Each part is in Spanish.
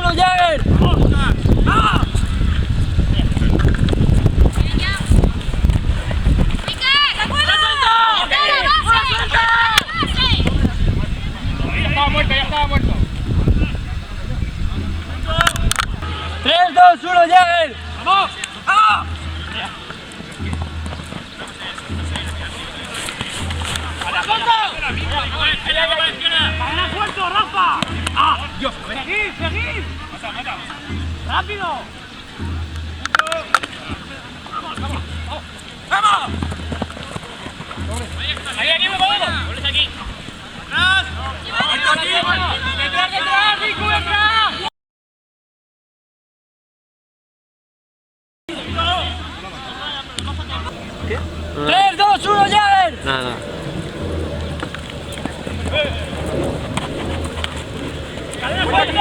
1, Jagger. ¡Ah! Ya estaba muerto. 3, 2, 1, Jagger. ¡Vamos! ¡Ah! ¡Para suelto, Rafa! ¡Ah! ¡Dios! ¡Seguid, seguid! ¡Rápido! ¡Vamos, vamos! ¡Vamos! ¡Ahí, aquí, vamos! ¡Dobles aquí! ¡Atrás! ¡Detrás, detrás! ¡Rico, detrás! 3, 2, 1, Jagger. Nada. ¡Cadena fuerte!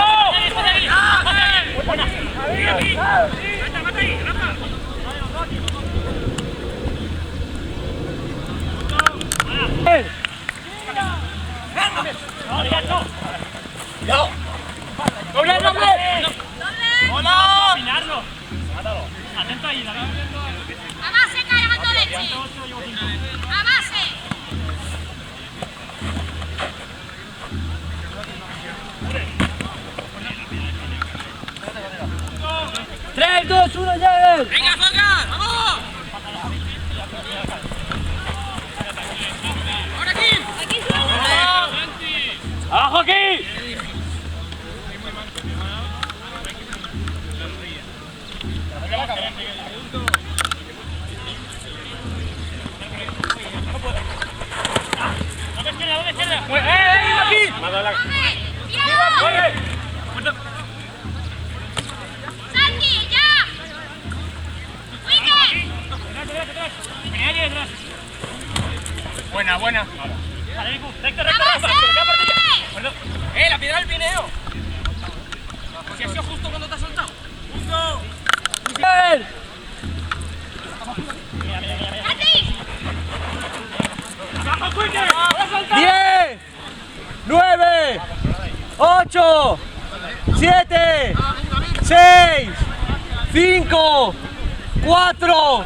¡Doble, doble! ¡Hola! Atento ahí, David. A base, cargando leche. A base. ¡3, 2, 1, Jagger. ¡Venga, Falcán! ¡Vamos! ¡Ahora aquí! Aquí suelo. ¡Abajo aquí! ¡Aquí! Santi, ya. Wicket. Buena, buena. Recto, recto, ¡A base! la piedra del pineo. Si ha sido justo cuando te has soltado. Justo. Jagger. Santi. 10, 9, 8, 7, 6, 5, 4.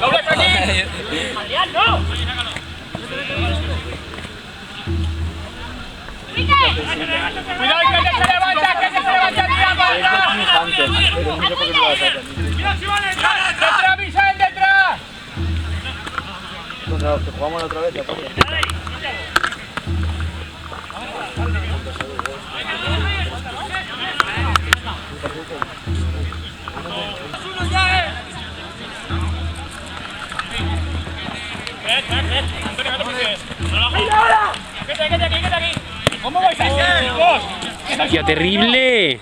¡Doble aquí! ¡Adrián, no! Wicket. ¡Cuidado, que se levanta, que se levanta! ¡Detrás, Michel, detrás! Que jugamos otra vez. ¿Cómo vais a ser, chicos? ¡Qué terrible!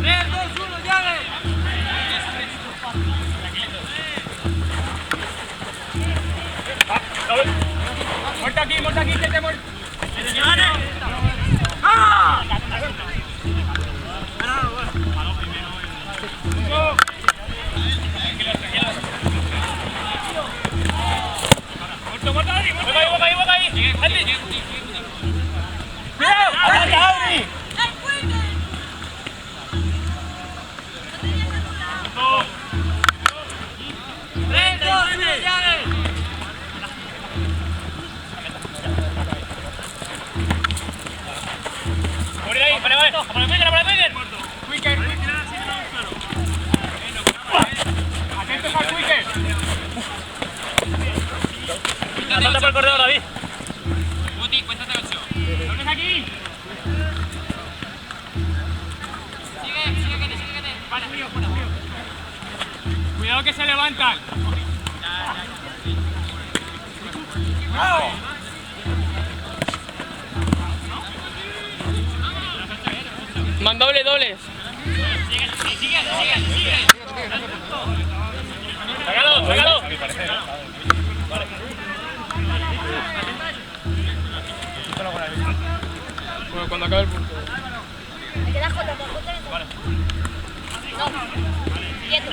3, 2, 1, Jagger. Muerto aquí, que te muerto. ¡Ah! Muerto ahí. ¡Cuidado! ¡Adelante, Adri! Atentos al Wicket. Salta por el corredor, David. Guti, cuéntate el show. ¿Dónde es aquí? Sigue. Vale, frío. Cuidado que se levantan. ¡Bravo! Man dobles. Sigue. Sácalo. Bueno, cuando acabe el punto. Me quedas con los dos. Vale. No. Quieto.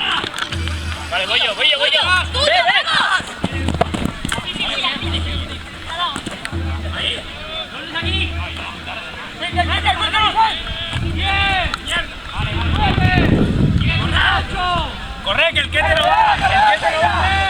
Vale, voy yo. ¡Tuyo, vamos! ¡Dobles aquí! ¡Venga, ¡bien! ¡9! ¡8! ¡Corre, que el que te lo va! ¡El que te lo va!